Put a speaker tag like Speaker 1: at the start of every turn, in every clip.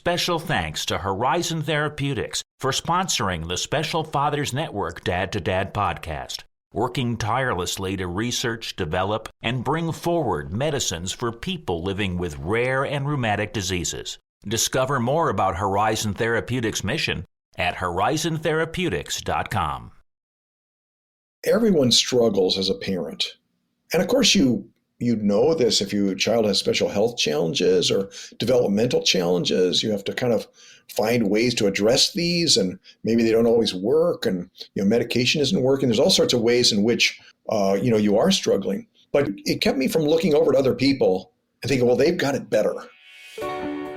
Speaker 1: special thanks to Horizon Therapeutics for sponsoring the Special Fathers Network Dad to Dad podcast, working tirelessly to research, develop, and bring forward medicines for people living with rare and rheumatic diseases. Discover more about Horizon Therapeutics' mission at horizontherapeutics.com.
Speaker 2: Everyone struggles as a parent. And of course, you know this if your child has special health challenges or developmental challenges. You have to kind of find ways to address these, and maybe they don't always work, and medication isn't working. There's all sorts of ways in which you are struggling. But it kept me from looking over at other people and thinking, well, they've got it better.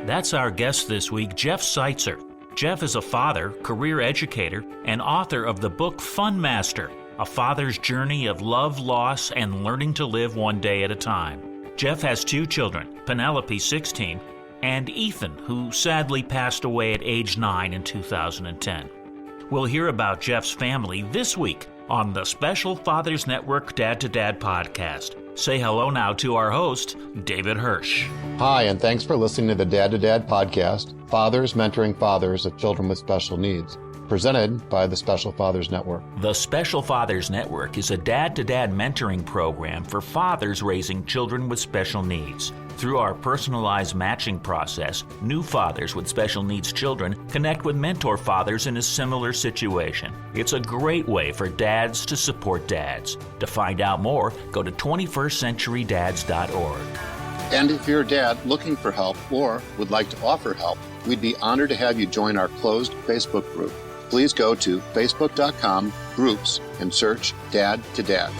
Speaker 1: That's our guest this week, Jeff Seitzer. Jeff is a father, career educator, and author of the book Fun Master, a father's journey of love, loss, and learning to live one day at a time. Jeff has 2 children, Penelope, 16, and Ethan, who sadly passed away at age 9 in 2010. We'll hear about Jeff's family this week on the Special Fathers Network Dad to Dad podcast. Say hello now to our host, David Hirsch.
Speaker 3: Hi, and thanks for listening to the Dad to Dad podcast, Fathers Mentoring Fathers of Children with Special Needs, presented by the Special Fathers Network.
Speaker 1: The Special Fathers Network is a dad-to-dad mentoring program for fathers raising children with special needs. Through our personalized matching process, new fathers with special needs children connect with mentor fathers in a similar situation. It's a great way for dads to support dads. To find out more, go to 21stcenturydads.org.
Speaker 3: And if you're a dad looking for help or would like to offer help, we'd be honored to have you join our closed Facebook group. Please go to facebook.com/groups and search Dad to Dad.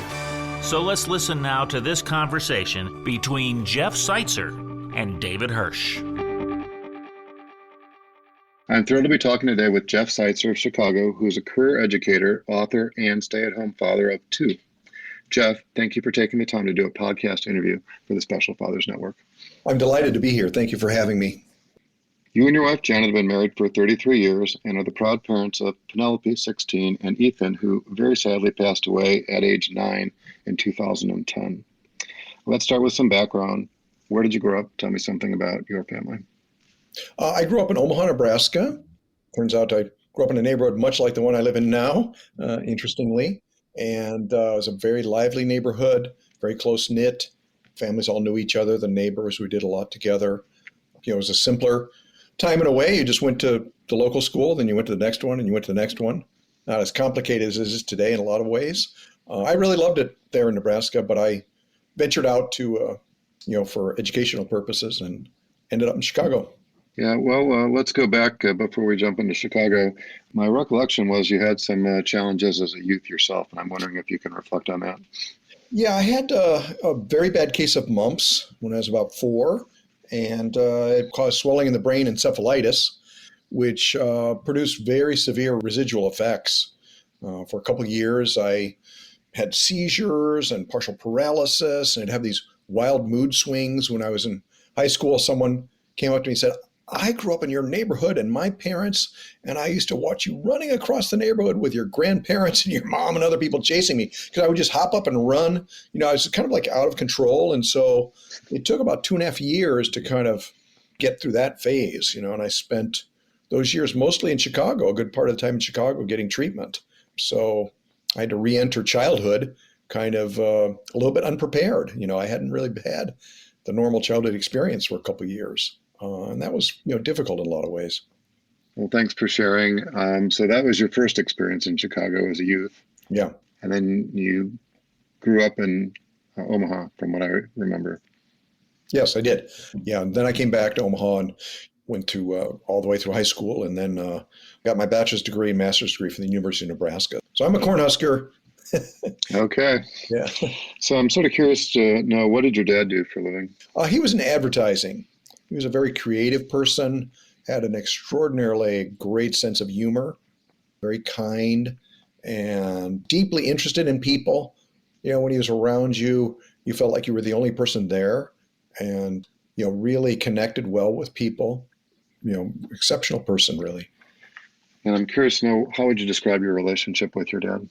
Speaker 1: So let's listen now to this conversation between Jeff Seitzer and David Hirsch.
Speaker 3: I'm thrilled to be talking today with Jeff Seitzer of Chicago, who is a career educator, author, and stay-at-home father of 2. Jeff, thank you for taking the time to do a podcast interview for the Special Fathers Network.
Speaker 2: I'm delighted to be here. Thank you for having me.
Speaker 3: You and your wife, Janet, have been married for 33 years and are the proud parents of Penelope, 16, and Ethan, who very sadly passed away at age 9 in 2010. Let's start with some background. Where did you grow up? Tell me something about your family.
Speaker 2: I grew up in Omaha, Nebraska. Turns out I grew up in a neighborhood much like the one I live in now, interestingly. And it was a very lively neighborhood, very close-knit. Families all knew each other, the neighbors. We did a lot together. It was a simpler time in a way. You just went to the local school, then you went to the next one, and you went to the next one. Not as complicated as it is today in a lot of ways. I really loved it there in Nebraska, but I ventured out to, for educational purposes and ended up in Chicago.
Speaker 3: Yeah, well, let's go back before we jump into Chicago. My recollection was you had some challenges as a youth yourself, and I'm wondering if you can reflect on that.
Speaker 2: Yeah, I had a very bad case of mumps when I was about 4. And it caused swelling in the brain, encephalitis, which produced very severe residual effects. For a couple of years, I had seizures and partial paralysis, and I'd have these wild mood swings. When I was in high school, someone came up to me and said, I grew up in your neighborhood, and my parents and I used to watch you running across the neighborhood with your grandparents and your mom and other people chasing me, because I would just hop up and run. I was kind of like out of control. And so it took about 2.5 years to kind of get through that phase, and I spent those years mostly in Chicago, a good part of the time in Chicago, getting treatment. So I had to re-enter childhood kind of a little bit unprepared. I hadn't really had the normal childhood experience for a couple of years. And that was, difficult in a lot of ways.
Speaker 3: Well, thanks for sharing. So that was your first experience in Chicago as a youth.
Speaker 2: Yeah.
Speaker 3: And then you grew up in Omaha, from what I remember.
Speaker 2: Yes, I did. Yeah. And then I came back to Omaha and went to all the way through high school, and then got my bachelor's degree and master's degree from the University of Nebraska. So I'm a Cornhusker.
Speaker 3: Okay.
Speaker 2: Yeah.
Speaker 3: So I'm sort of curious to know, what did your dad do for a living?
Speaker 2: He was in advertising. He was a very creative person, had an extraordinarily great sense of humor, very kind, and deeply interested in people. When he was around you, you felt like you were the only person there, and, really connected well with people. Exceptional person, really. And
Speaker 3: I'm curious to know, how would you describe your relationship with your dad?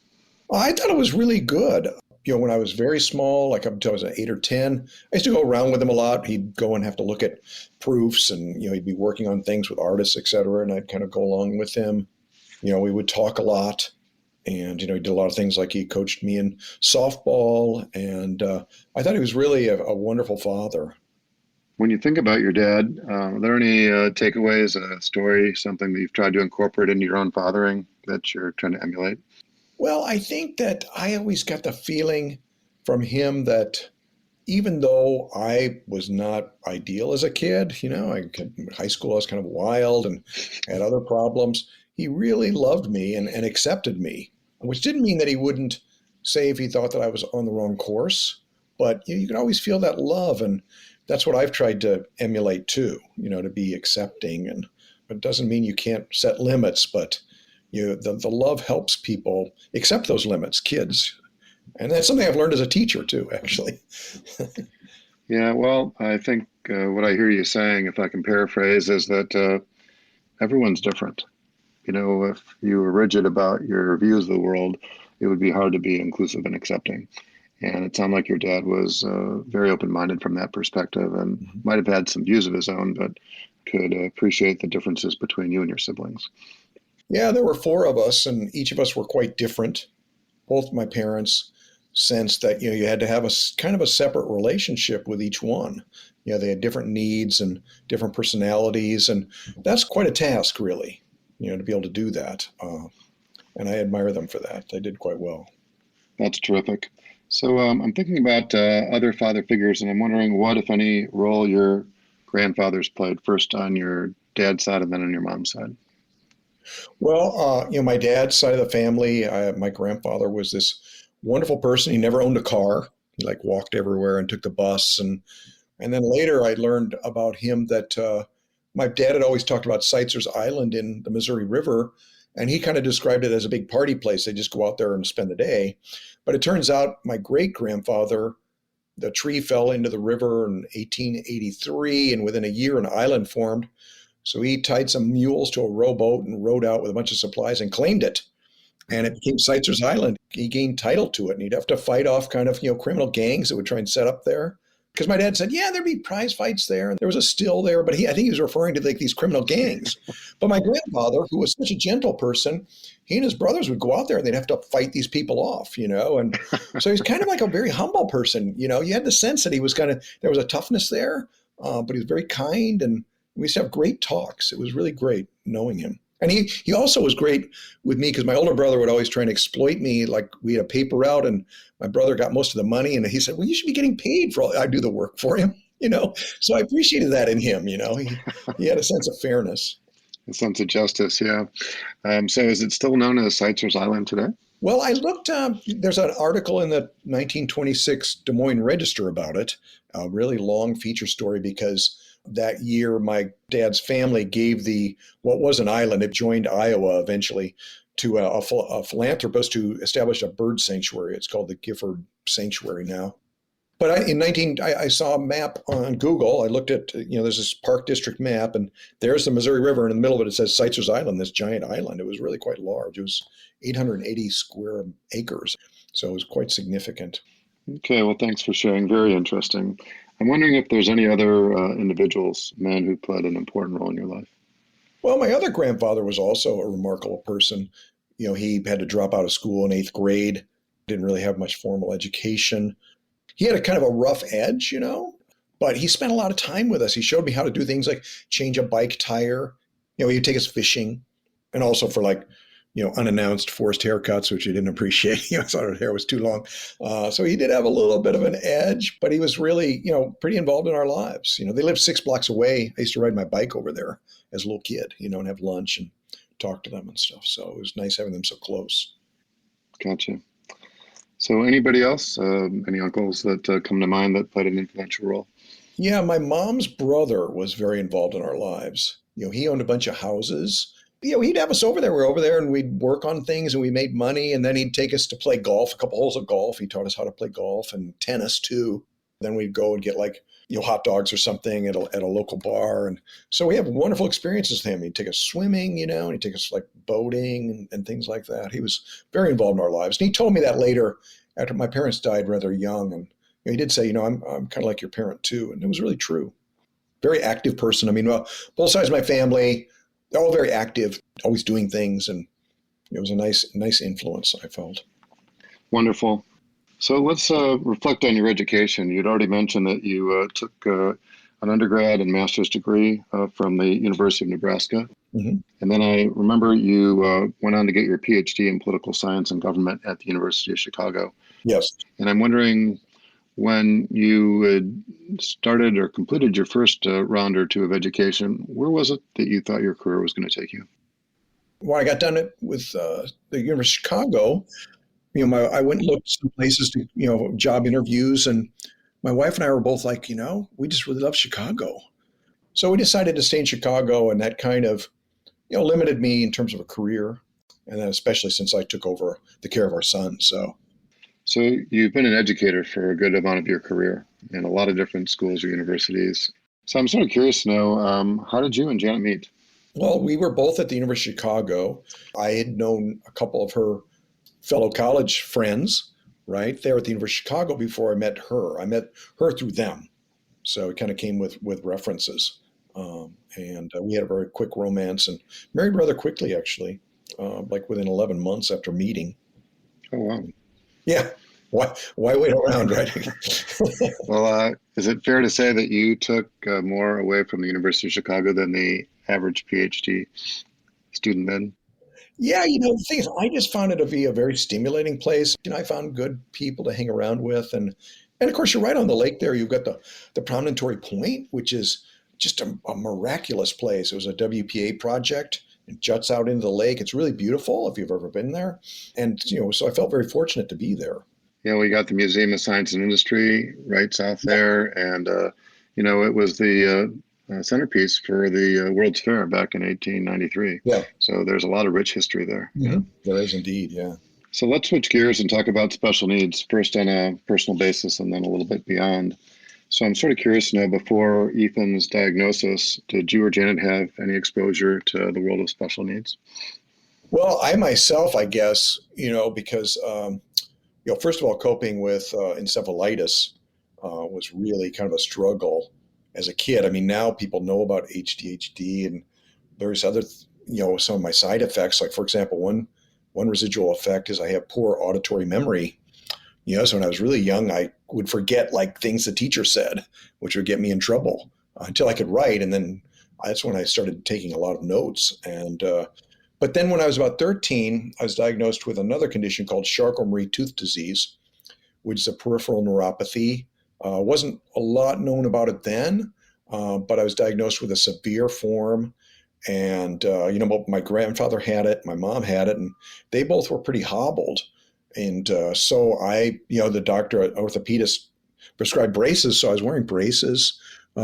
Speaker 2: I thought it was really good. when I was very small, like up until I was 8 or 10, I used to go around with him a lot. He'd go and have to look at proofs and, he'd be working on things with artists, et cetera. And I'd kind of go along with him. We would talk a lot. And, he did a lot of things like he coached me in softball. And I thought he was really a wonderful father.
Speaker 3: When you think about your dad, are there any takeaways, a story, something that you've tried to incorporate into your own fathering that you're trying to emulate?
Speaker 2: Well, I think that I always got the feeling from him that even though I was not ideal as a kid, in high school, I was kind of wild and had other problems. He really loved me and accepted me, which didn't mean that he wouldn't say if he thought that I was on the wrong course. But you can always feel that love. And that's what I've tried to emulate too, to be accepting. And it doesn't mean you can't set limits, but the love helps people accept those limits, kids. And that's something I've learned as a teacher too, actually.
Speaker 3: Yeah, well, I think what I hear you saying, if I can paraphrase, is that everyone's different. If you were rigid about your views of the world, it would be hard to be inclusive and accepting. And it sounded like your dad was very open-minded from that perspective and might have had some views of his own, but could appreciate the differences between you and your siblings.
Speaker 2: Yeah, there were 4 of us, and each of us were quite different. Both my parents sensed that, you had to have a kind of a separate relationship with each one. They had different needs and different personalities, and that's quite a task, really, to be able to do that. And I admire them for that. They did quite well.
Speaker 3: That's terrific. So I'm thinking about other father figures, and I'm wondering what, if any, role your grandfathers played, first on your dad's side and then on your mom's side.
Speaker 2: Well, my dad's side of the family, my grandfather was this wonderful person. He never owned a car. He walked everywhere and took the bus. And then later I learned about him that my dad had always talked about Seitzer's Island in the Missouri River. And he kind of described it as a big party place. They just go out there and spend the day. But it turns out my great grandfather, the tree fell into the river in 1883. And within a year, an island formed. So he tied some mules to a rowboat and rowed out with a bunch of supplies and claimed it. And it became Seitzer's Island. He gained title to it, and he'd have to fight off kind of, criminal gangs that would try and set up there. Because my dad said, yeah, there'd be prize fights there. And there was a still there, but I think he was referring to these criminal gangs. But my grandfather, who was such a gentle person, he and his brothers would go out there and they'd have to fight these people off, And so he's kind of like a very humble person, You had the sense that he was there was a toughness there, but he was very kind, and we used to have great talks. It was really great knowing him. And he also was great with me because my older brother would always try and exploit me. Like we had a paper route and my brother got most of the money. And he said, well, you should be getting paid for all I do the work for him, So I appreciated that in him, He had a sense of fairness.
Speaker 3: A sense of justice, yeah. So is it still known as Seitzer's Island today?
Speaker 2: Well, I looked, there's an article in the 1926 Des Moines Register about it, a really long feature story because that year, my dad's family gave what was an island, it joined Iowa eventually, to a philanthropist who established a bird sanctuary. It's called the Gifford Sanctuary now. But I saw a map on Google. I looked at, there's this park district map, and there's the Missouri River, and in the middle of it, it says Seitzer's Island, this giant island. It was really quite large. It was 880 square acres, so it was quite significant.
Speaker 3: Okay, well, thanks for sharing. Very interesting. I'm wondering if there's any other individuals, men, who played an important role in your life.
Speaker 2: Well, my other grandfather was also a remarkable person. He had to drop out of school in 8th grade, didn't really have much formal education. He had a kind of a rough edge, but he spent a lot of time with us. He showed me how to do things like change a bike tire. He'd take us fishing, and also for unannounced forced haircuts, which he didn't appreciate. He thought his hair was too long. So he did have a little bit of an edge, but he was really, pretty involved in our lives. They lived 6 blocks away. I used to ride my bike over there as a little kid, and have lunch and talk to them and stuff. So it was nice having them so close.
Speaker 3: Gotcha. So anybody else, any uncles that come to mind that played an influential role?
Speaker 2: Yeah, my mom's brother was very involved in our lives. He owned a bunch of houses. He'd have us over there. We're over there and we'd work on things and we made money. And then he'd take us to play golf, a couple holes of golf. He taught us how to play golf and tennis too. Then we'd go and get hot dogs or something at a local bar. And so we have wonderful experiences with him. He'd take us swimming, and he'd take us boating and things like that. He was very involved in our lives. And he told me that later after my parents died rather young. And he did say, I'm kind of like your parent too. And it was really true. Very active person. I mean, well, both sides of my family, they're all very active, always doing things. And it was a nice influence, I felt.
Speaker 3: Wonderful. So let's reflect on your education. You'd already mentioned that you took an undergrad and master's degree from the University of Nebraska.
Speaker 2: Mm-hmm.
Speaker 3: And then I remember you went on to get your Ph.D. in political science and government at the University of Chicago.
Speaker 2: Yes.
Speaker 3: And I'm wondering, when you had started or completed your first round or two of education, where was it that you thought your career was going to take you?
Speaker 2: When I got done with the University of Chicago, I went and looked some places to, job interviews, and my wife and I were both like, we just really love Chicago. So we decided to stay in Chicago, and that kind of, limited me in terms of a career. And then especially since I took over the care of our son. So
Speaker 3: you've been an educator for a good amount of your career in a lot of different schools or universities. So I'm sort of curious to know, how did you and Janet meet?
Speaker 2: Well, we were both at the University of Chicago. I had known a couple of her fellow college friends, right, there at the University of Chicago before I met her. I met her through them. So it kind of came with references. And we had a very quick romance and married rather quickly, actually, like within 11 months after meeting.
Speaker 3: Oh, wow.
Speaker 2: Yeah. Why wait around, right?
Speaker 3: Well, is it fair to say that you took more away from the University of Chicago than the average PhD student then?
Speaker 2: Yeah, the thing is, I just found it to be a very stimulating place. I found good people to hang around with. And of course, you're right on the lake there. You've got the Promontory Point, which is just a miraculous place. It was a WPA project. It juts out into the lake. It's really beautiful if you've ever been there. And, so I felt very fortunate to be there.
Speaker 3: Yeah, we got the Museum of Science and Industry right south there. And, it was the centerpiece for the World's Fair back in 1893.
Speaker 2: Yeah.
Speaker 3: So there's a lot of rich history there.
Speaker 2: Mm-hmm.
Speaker 3: Yeah.
Speaker 2: There is indeed, yeah.
Speaker 3: So let's switch gears and talk about special needs, first on a personal basis and then a little bit beyond. So I'm sort of curious to know, before Ethan's diagnosis, did you or Janet have any exposure to the world of special needs?
Speaker 2: Well, I myself, I guess, because, first of all, coping with encephalitis was really kind of a struggle as a kid. I mean, now people know about ADHD and various other, some of my side effects. Like, for example, one residual effect is I have poor auditory memory. So when I was really young, I would forget like things the teacher said, which would get me in trouble until I could write. And then that's when I started taking a lot of notes. And but then when I was about 13, I was diagnosed with another condition called Charcot-Marie tooth disease, which is a peripheral neuropathy. Wasn't a lot known about it then, but I was diagnosed with a severe form. And, my grandfather had it, my mom had it, and they both were pretty hobbled. And so the doctor, an orthopedist, prescribed braces. So I was wearing braces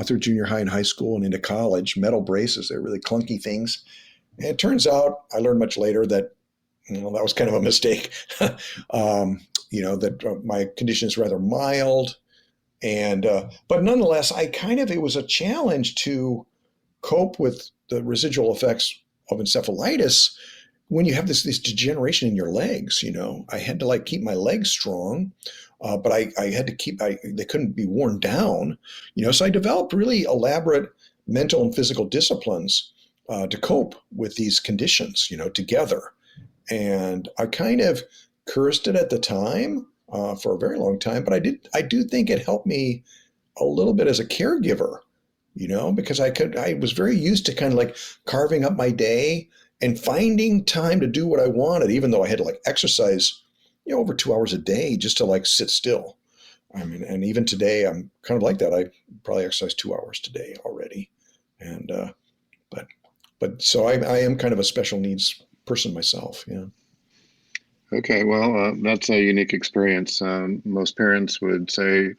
Speaker 2: through junior high and high school and into college, metal braces. They're really clunky things. And it turns out, I learned much later that, that was kind of a mistake, that my condition is rather mild. And, but nonetheless, it was a challenge to cope with the residual effects of encephalitis when you have this degeneration in your legs. I had to keep my legs strong, but I had to they couldn't be worn down, so I developed really elaborate mental and physical disciplines to cope with these conditions, together. And I kind of cursed it at the time for a very long time, but I do think it helped me a little bit as a caregiver, because I was very used to kind of carving up my day and finding time to do what I wanted, even though I had to exercise, over 2 hours a day just to sit still. I mean, and even today I'm kind of like that. I probably exercise 2 hours today already. And, but so I am kind of a special needs person myself. Yeah.
Speaker 3: Okay. Well, that's a unique experience. Most parents would say,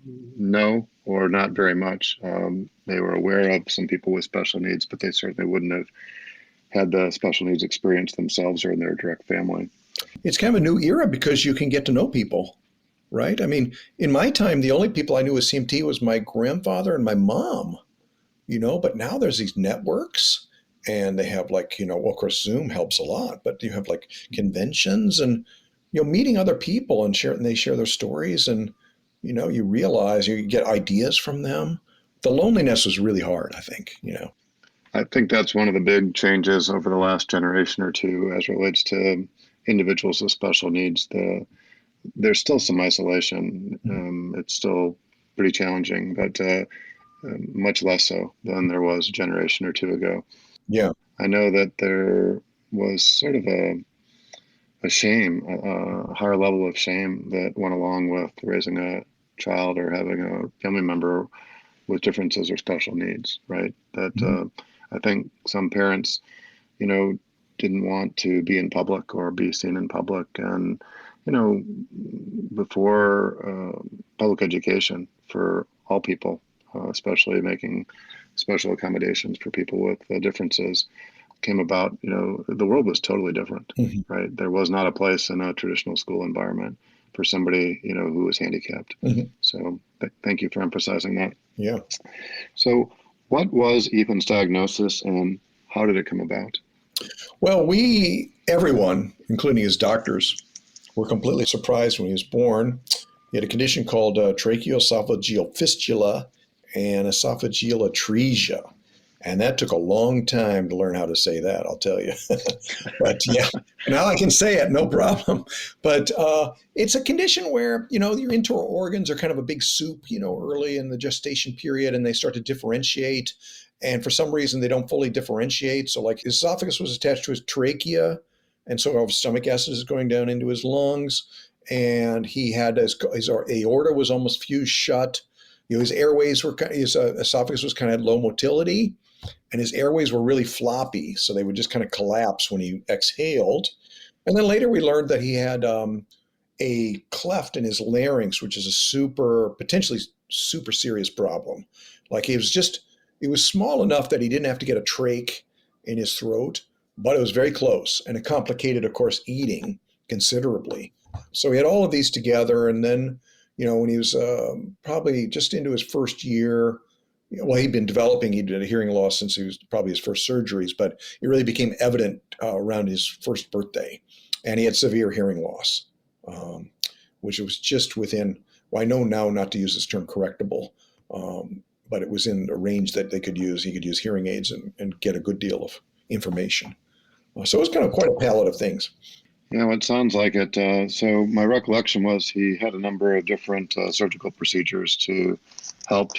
Speaker 3: no, or not very much. They were aware of some people with special needs, but they certainly wouldn't have had the special needs experience themselves or in their direct family.
Speaker 2: It's kind of a new era because you can get to know people, right? I mean, in my time, the only people I knew with CMT was my grandfather and my mom, but now there's these networks and they have of course, Zoom helps a lot, but you have conventions and meeting other people and they share their stories, and, you realize you get ideas from them. The loneliness was really hard, I think.
Speaker 3: I think that's one of the big changes over the last generation or two as relates to individuals with special needs. There's still some isolation. It's still pretty challenging, but much less so than there was a generation or two ago.
Speaker 2: Yeah.
Speaker 3: I know that there was sort of a shame, a higher level of shame that went along with raising a child or having a family member with differences or special needs, right? That I think some parents, didn't want to be in public or be seen in public. And, before public education for all people, especially making special accommodations for people with differences, came about, the world was totally different, right? There was not a place in a traditional school environment for somebody, who was handicapped. So thank you for emphasizing that.
Speaker 2: Yeah.
Speaker 3: So what was Ethan's diagnosis and how did it come about?
Speaker 2: Well, everyone, including his doctors, were completely surprised when he was born. He had a condition called tracheoesophageal fistula and esophageal atresia. And that took a long time to learn how to say that, I'll tell you. But yeah, now I can say it, no problem. But it's a condition where, your internal organs are kind of a big soup, early in the gestation period, and they start to differentiate. And for some reason, they don't fully differentiate. So like his esophagus was attached to his trachea. And so his stomach acid is going down into his lungs. And he had his aorta was almost fused shut. His airways his esophagus was kind of low motility. And his airways were really floppy, so they would just kind of collapse when he exhaled. And then later we learned that he had a cleft in his larynx, which is potentially super serious problem. Like it was small enough that he didn't have to get a trach in his throat, but it was very close. And it complicated, of course, eating considerably. So he had all of these together. And then, when he was probably just into his first year, he'd been developing, he'd had a hearing loss since he was probably his first surgeries, but it really became evident around his first birthday. And he had severe hearing loss, which was just within, I know now not to use this term correctable, but it was in a range that they could use. He could use hearing aids and get a good deal of information. So it was kind of quite a palette of things.
Speaker 3: Yeah, it sounds like it. So my recollection was he had a number of different surgical procedures to help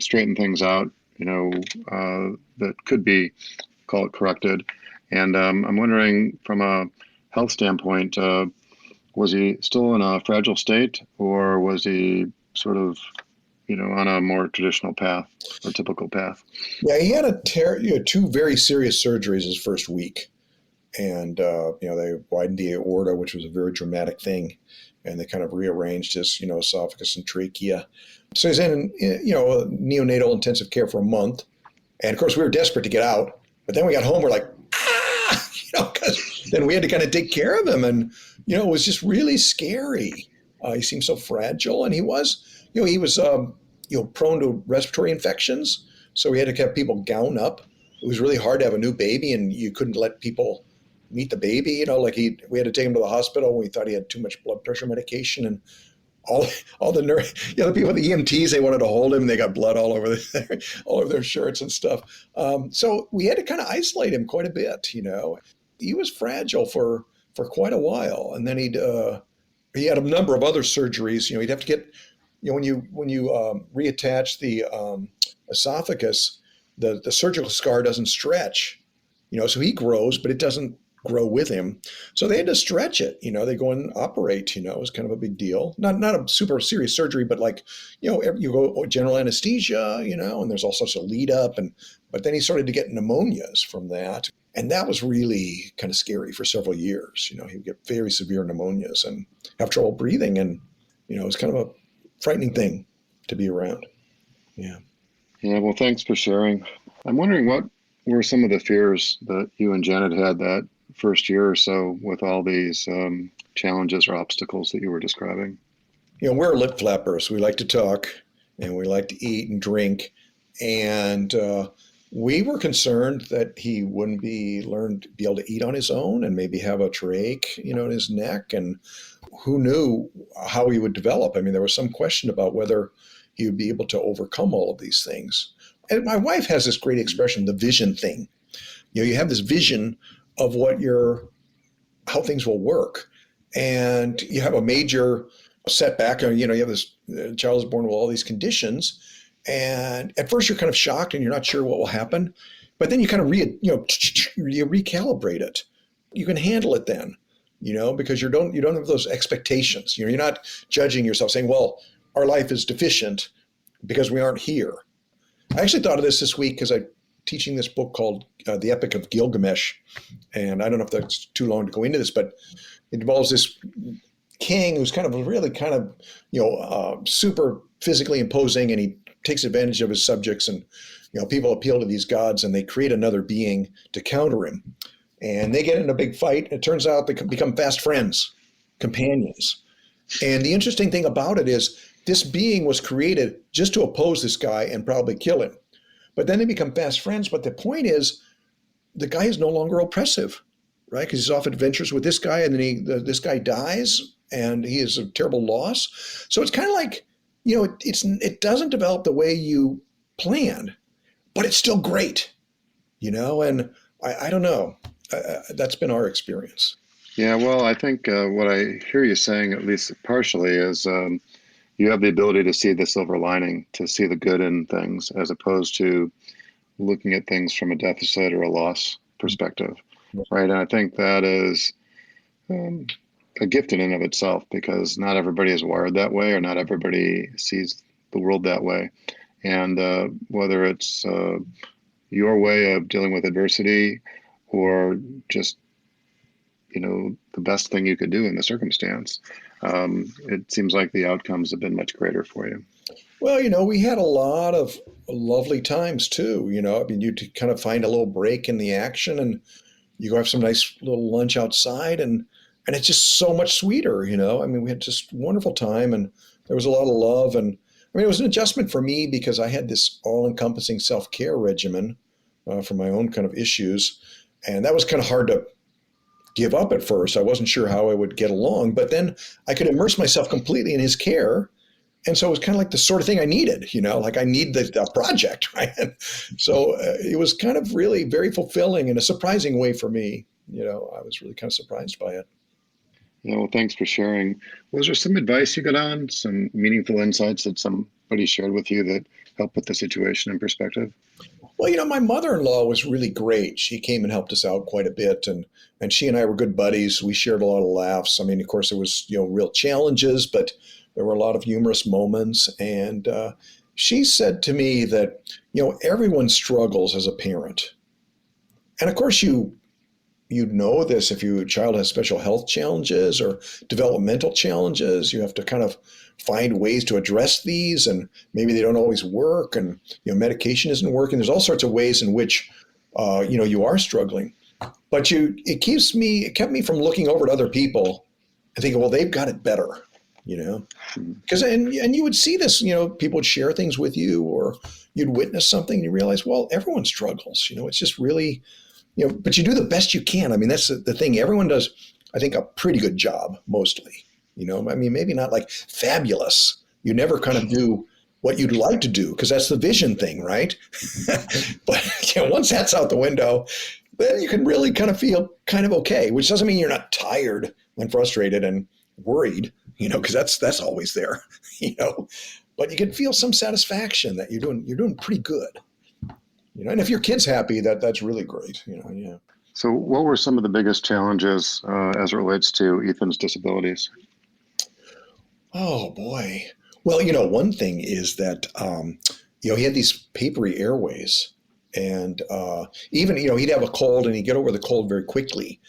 Speaker 3: straighten things out, that could be, call it, corrected. And I'm wondering, from a health standpoint, was he still in a fragile state, or was he sort of, on a more traditional path or typical path?
Speaker 2: Yeah, he had two very serious surgeries his first week. And, they widened the aorta, which was a very dramatic thing. And they kind of rearranged his, esophagus and trachea. So he's in, neonatal intensive care for a month. And of course, we were desperate to get out. But then we got home, we're like, because then we had to kind of take care of him. And, it was just really scary. He seemed so fragile. And he was prone to respiratory infections. So we had to have people gown up. It was really hard to have a new baby, and you couldn't let people meet the baby. We had to take him to the hospital when we thought he had too much blood pressure medication, and all the the people, the EMTs, they wanted to hold him. They got blood all over their shirts and stuff. So we had to kind of isolate him quite a bit. He was fragile for quite a while, and then he had a number of other surgeries. He'd have to get, when you reattach the esophagus, the surgical scar doesn't stretch. So he grows, but it doesn't grow with him. So they had to stretch it. They go and operate. It was kind of a big deal. Not a super serious surgery, but you go general anesthesia. And there's all sorts of lead up. But then he started to get pneumonias from that, and that was really kind of scary for several years. He would get very severe pneumonias and have trouble breathing, and it was kind of a frightening thing to be around. Yeah.
Speaker 3: Yeah. Well, thanks for sharing. I'm wondering, what were some of the fears that you and Janet had that first year or so with all these challenges or obstacles that you were describing?
Speaker 2: We're lip flappers. We like to talk, and we like to eat and drink. And, We were concerned that he wouldn't be able to eat on his own and maybe have a trach, in his neck. And who knew how he would develop? I mean, there was some question about whether he would be able to overcome all of these things. And my wife has this great expression, the vision thing. You have this vision of how things will work. And you have a major setback, you have this child is born with all these conditions. And at first you're kind of shocked and you're not sure what will happen, but then you kind of you recalibrate it. You can handle it then, because you don't have those expectations. You're not judging yourself saying, well, our life is deficient because we aren't here. I actually thought of this week because I'm teaching this book called The Epic of Gilgamesh. And I don't know if that's too long to go into this, but it involves this king who's super physically imposing, and he takes advantage of his subjects, and people appeal to these gods and they create another being to counter him. And they get in a big fight. It turns out they become fast friends, companions. And the interesting thing about it is this being was created just to oppose this guy and probably kill him. But then they become fast friends. But the point is, the guy is no longer oppressive, right? Because he's off adventures with this guy, and then this guy dies, and he is a terrible loss. So it's kind of like, it doesn't develop the way you planned, but it's still great, and I don't know. That's been our experience.
Speaker 3: Yeah, well, I think what I hear you saying, at least partially, is you have the ability to see the silver lining, to see the good in things, as opposed to looking at things from a deficit or a loss perspective, right? And I think that is a gift in and of itself, because not everybody is wired that way, or not everybody sees the world that way. And whether it's your way of dealing with adversity, or just, the best thing you could do in the circumstance, it seems like the outcomes have been much greater for you.
Speaker 2: Well, we had a lot of lovely times too. You kind of find a little break in the action, and you go have some nice little lunch outside, and it's just so much sweeter, we had just wonderful time, and there was a lot of love. And it was an adjustment for me because I had this all-encompassing self-care regimen for my own kind of issues. And that was kind of hard to give up at first. I wasn't sure how I would get along, but then I could immerse myself completely in his care. And so it was kind of like the sort of thing I needed, like I need the project, right? So it was kind of really very fulfilling in a surprising way for me. I was really kind of surprised by it.
Speaker 3: Yeah, well, thanks for sharing. Was there some advice you got on, some meaningful insights that somebody shared with you that helped put the situation in perspective?
Speaker 2: Well, my mother-in-law was really great. She came and helped us out quite a bit, and she and I were good buddies. We shared a lot of laughs. Of course, there was, real challenges, but there were a lot of humorous moments. And she said to me that, everyone struggles as a parent. And of course, you'd know this if your child has special health challenges or developmental challenges. You have to kind of find ways to address these, and maybe they don't always work, and medication isn't working. There's all sorts of ways in which you are struggling. But it kept me from looking over at other people and thinking, well, they've got it better, because and you would see this, people would share things with you, or you'd witness something and you realize, well, everyone struggles. It's just really. But you do the best you can. That's the thing. Everyone does, I think, a pretty good job, mostly. Maybe not like fabulous. You never kind of do what you'd like to do, because that's the vision thing, right? But once that's out the window, then you can really kind of feel kind of okay, which doesn't mean you're not tired and frustrated and worried, because that's always there, But you can feel some satisfaction that you're doing pretty good. And if your kid's happy, that's really great. Yeah.
Speaker 3: So what were some of the biggest challenges as it relates to Ethan's disabilities?
Speaker 2: Oh, boy. Well, one thing is that, he had these papery airways, and even, he'd have a cold and he'd get over the cold very quickly.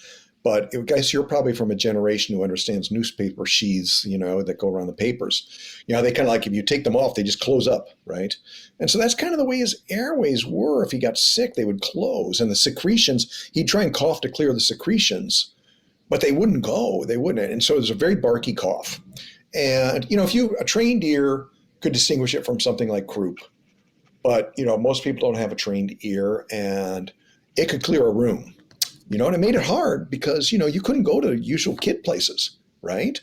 Speaker 2: But guys, you're probably from a generation who understands newspaper sheaths, that go around the papers. They kind of like, if you take them off, they just close up, right? And so that's kind of the way his airways were. If he got sick, they would close. And the secretions, he'd try and cough to clear the secretions, but they wouldn't go. They wouldn't. And so it was a very barky cough. And, if a trained ear could distinguish it from something like croup. But, most people don't have a trained ear, and it could clear a room, and it made it hard because, you couldn't go to usual kid places, right?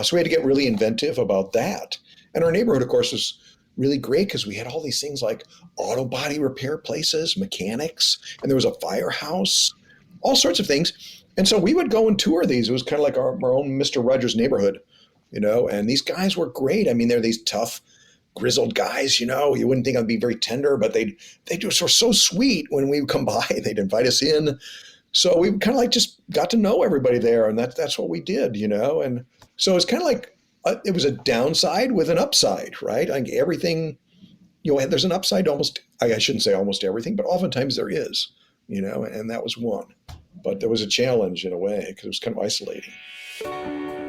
Speaker 2: So we had to get really inventive about that. And our neighborhood, of course, was really great because we had all these things like auto body repair places, mechanics, and there was a firehouse, all sorts of things. And so we would go and tour these. It was kind of like our own Mr. Rogers neighborhood, and these guys were great. I mean, they're these tough, grizzled guys, you wouldn't think I'd be very tender, but they just were so sweet when we would come by. They'd invite us in. So we kind of like just got to know everybody there, and that's what we did, And so it's kind of like it was a downside with an upside, right? Like everything, there's an upside to almost, I shouldn't say almost everything, but oftentimes there is, and that was one. But there was a challenge in a way because it was kind of isolating.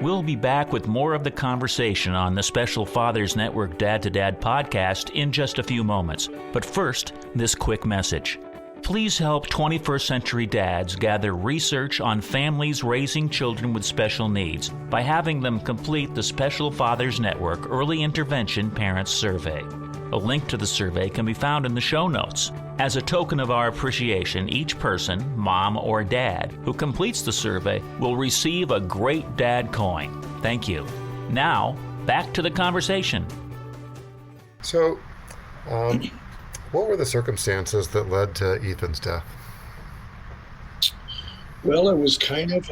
Speaker 1: We'll be back with more of the conversation on the Special Fathers Network Dad to Dad podcast in just a few moments. But first, this quick message. Please help 21st century dads gather research on families raising children with special needs by having them complete the Special Fathers Network Early Intervention Parents Survey. A link to the survey can be found in the show notes. As a token of our appreciation, each person, mom or dad, who completes the survey will receive a Great Dad coin. Thank you. Now, back to the conversation.
Speaker 4: So, what were the circumstances that led to Ethan's death?
Speaker 2: Well, it was kind of,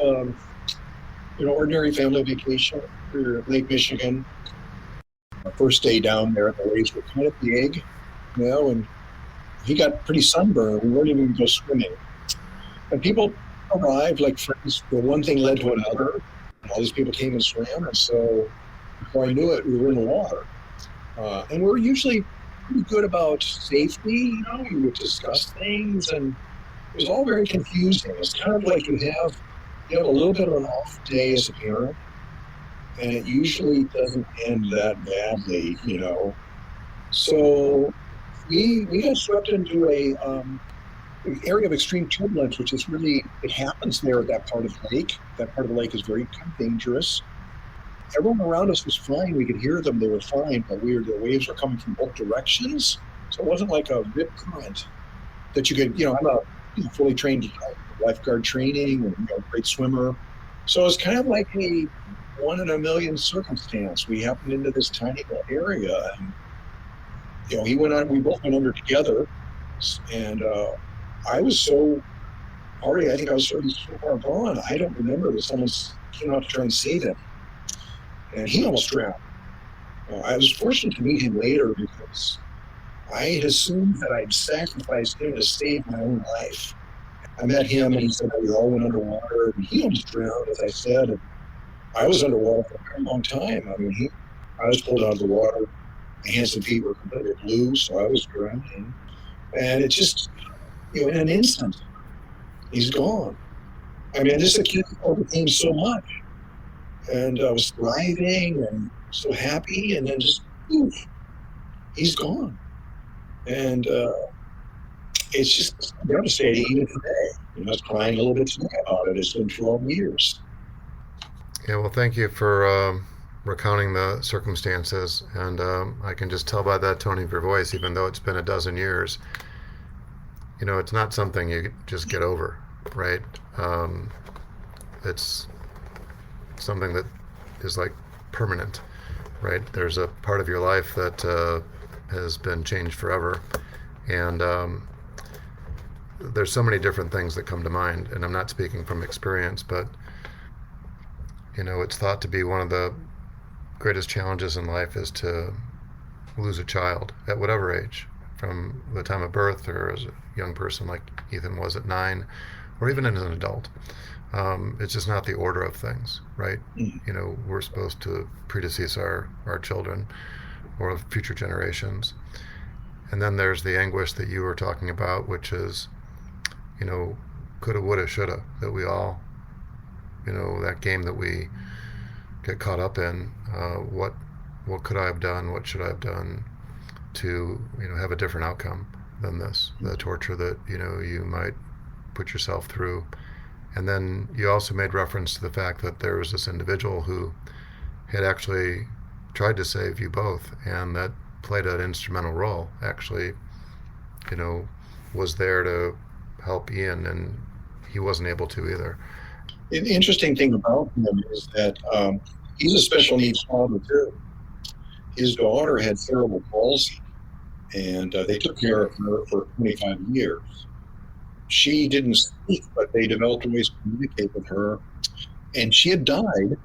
Speaker 2: ordinary family vacation. We were at Lake Michigan. Our first day down there, the waves were kind of big, and he got pretty sunburned. We weren't even going to go swimming. And people arrived like friends. The one thing led to another. All these people came and swam. And so before I knew it, we were in the water. And we were usually pretty good about safety. We would discuss things, and it was all very confusing. It's kind of like you have a little bit of an off day as a parent, and it usually doesn't end that badly, So we got swept into an area of extreme turbulence, which is really, it happens there at that part of the lake. That part of the lake is very dangerous. Everyone around us was fine. We could hear them. They were fine, but the waves were coming from both directions. So it wasn't like a rip current that you could, I'm a fully trained lifeguard training and great swimmer. So it's kind of like a 1 in a million circumstance. We happened into this tiny little area, and he went on. We both went under together, and I was so already. I think I was so far gone. I don't remember that someone came out to try and save him, and he almost drowned. I was fortunate to meet him later because I had assumed that I'd sacrificed him to save my own life. I met him, and he said that we all went underwater, and he almost drowned, as I said. And I was underwater for a very long time. I mean, I was pulled out of the water. My hands and feet were completely blue, so I was drowning. And it just, in an instant, he's gone. I mean, this kid overcame so much. And I was thriving and so happy, and then just, poof, he's gone. And it's just devastating even today. I was crying a little bit today about it. It's been 12 years.
Speaker 4: Yeah, well, thank you for recounting the circumstances, and I can just tell by that tone of your voice, even though it's been a dozen years, it's not something you just get over, right? It's something that is like permanent, right? There's a part of your life that has been changed forever, and there's so many different things that come to mind, and I'm not speaking from experience, but it's thought to be one of the greatest challenges in life is to lose a child at whatever age, from the time of birth or as a young person like Ethan was at 9, or even as an adult. It's just not the order of things, right? We're supposed to predecease our children or future generations. And then there's the anguish that you were talking about, which is, coulda, woulda, shoulda, that we all, that game that we get caught up in. What could I have done? What should I have done to, have a different outcome than this? The torture that, you might put yourself through. And then you also made reference to the fact that there was this individual who had actually tried to save you both, and that played an instrumental role, actually was there to help Ian, and he wasn't able to either.
Speaker 2: The interesting thing about him is that he's a special needs father too. His daughter had cerebral palsy, and they took care of her for 25 years. She didn't speak, but they developed ways to communicate with her. And she had died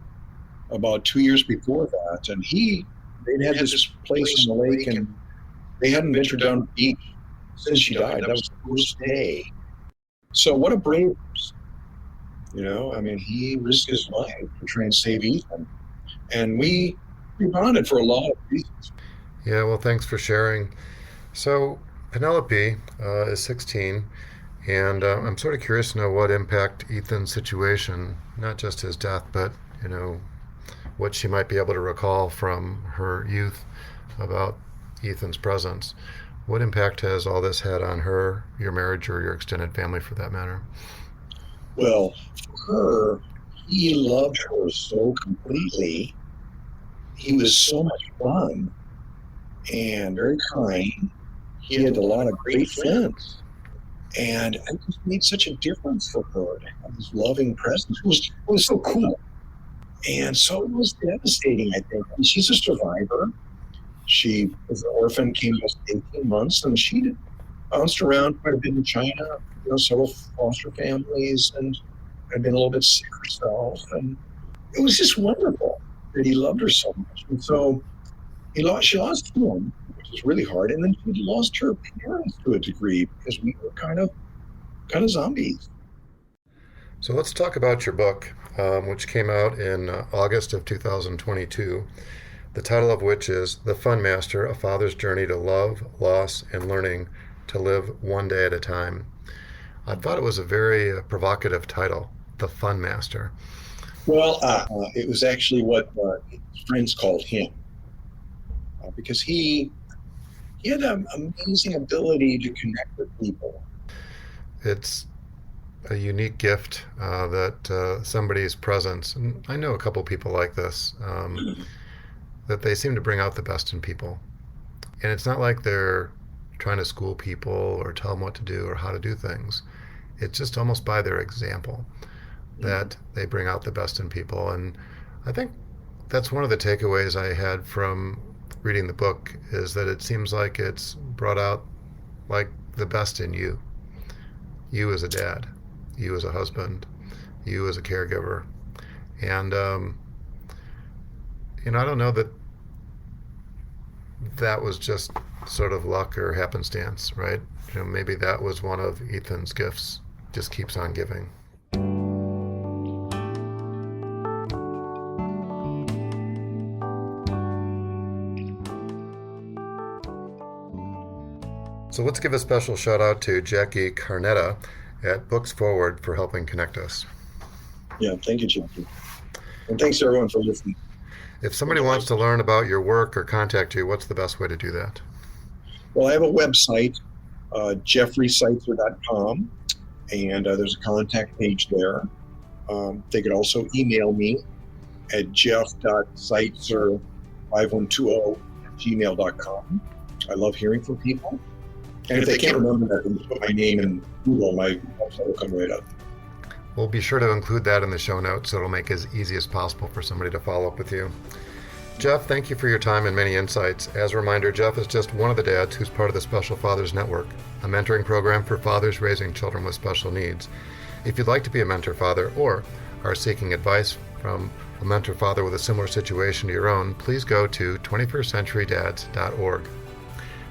Speaker 2: about 2 years before that. And they'd had this place on the lake, and they hadn't ventured down the beach since she died. That was the first day. So what a brave person. He risked his life to try and save Ethan. And we bonded for a lot of reasons.
Speaker 4: Yeah, well, thanks for sharing. So Penelope is 16, and I'm sort of curious to know what impact Ethan's situation, not just his death, but, what she might be able to recall from her youth about Ethan's presence. What impact has all this had on her, your marriage, or your extended family for that matter?
Speaker 2: Well, for her, he loved her so completely. He was so much fun and very kind. He had a lot of great friends. And it just made such a difference for her to have this loving presence. It was so cool. And so it was devastating, I think. She's a survivor. She was an orphan, came to us 18 months, and she bounced around quite a bit in China, several foster families, and had been a little bit sick herself. And it was just wonderful that he loved her so much. And so she lost him, which was really hard, and then she lost her parents to a degree because we were kind of zombies.
Speaker 4: So let's talk about your book, which came out in August of 2022, the title of which is The Fun Master, A Father's Journey to Love, Loss, and Learning to Live One Day at a Time. I thought it was a very provocative title, The Fun Master.
Speaker 2: Well, it was actually what his friends called him, because he had an amazing ability to connect with people.
Speaker 4: It's a unique gift that somebody's presence, and I know a couple people like this, that they seem to bring out the best in people. And it's not like they're trying to school people or tell them what to do or how to do things. It's just almost by their example that they bring out the best in people. And I think that's one of the takeaways I had from reading the book, is that it seems like it's brought out like the best in you. You as a dad, you as a husband, you as a caregiver. And, I don't know that was just sort of luck or happenstance, right? Maybe that was one of Ethan's gifts, just keeps on giving. So let's give a special shout out to Jackie Carnetta at Books Forward for helping connect us.
Speaker 2: Yeah, thank you, Jackie. And thanks to everyone for listening.
Speaker 4: If somebody wants to learn about your work or contact you, what's the best way to do that?
Speaker 2: Well, I have a website, jeffreyseitzer.com, and there's a contact page there. They could also email me at jeff.seitzer5120@gmail.com. I love hearing from people. And if they can't remember that, then just put my name in Google, my website will come right up.
Speaker 4: We'll be sure to include that in the show notes so it'll make it as easy as possible for somebody to follow up with you. Jeff, thank you for your time and many insights. As a reminder, Jeff is just one of the dads who's part of the Special Fathers Network, a mentoring program for fathers raising children with special needs. If you'd like to be a mentor father or are seeking advice from a mentor father with a similar situation to your own, please go to 21stCenturyDads.org.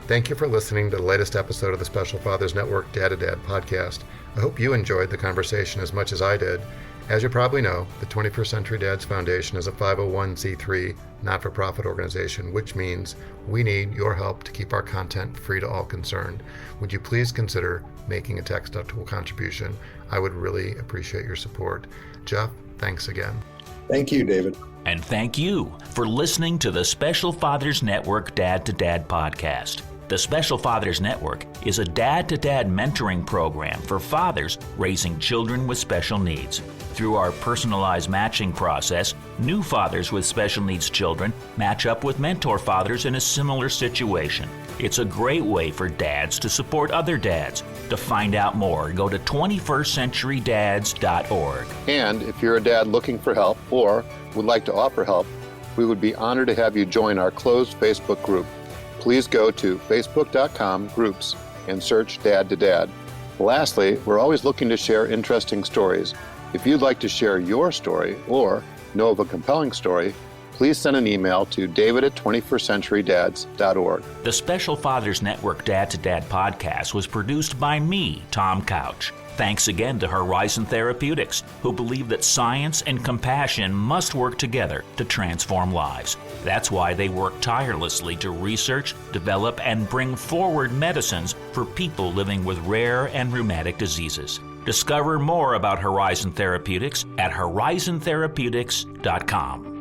Speaker 4: Thank you for listening to the latest episode of the Special Fathers Network Dad to Dad podcast. I hope you enjoyed the conversation as much as I did. As you probably know, the 21st Century Dads Foundation is a 501c3 not-for-profit organization, which means we need your help to keep our content free to all concerned. Would you please consider making a tax-deductible contribution? I would really appreciate your support. Jeff, thanks again.
Speaker 2: Thank you, David.
Speaker 1: And thank you for listening to the Special Fathers Network Dad to Dad podcast. The Special Fathers Network is a dad-to-dad mentoring program for fathers raising children with special needs. Through our personalized matching process, New fathers with special needs children match up with mentor fathers in a similar situation. It's a great way for dads to support other dads. To find out more, go to 21stcenturydads.org.
Speaker 3: And if you're a dad looking for help or would like to offer help, we would be honored to have you join our closed Facebook group. Please go to facebook.com/groups and search Dad to Dad. Lastly, we're always looking to share interesting stories. If you'd like to share your story or know of a compelling story, please send an email to david@21stcenturydads.org.
Speaker 1: The Special Fathers Network Dad to Dad podcast was produced by me, Tom Couch. Thanks again to Horizon Therapeutics, who believe that science and compassion must work together to transform lives. That's why they work tirelessly to research, develop, and bring forward medicines for people living with rare and rheumatic diseases. Discover more about Horizon Therapeutics at horizontherapeutics.com.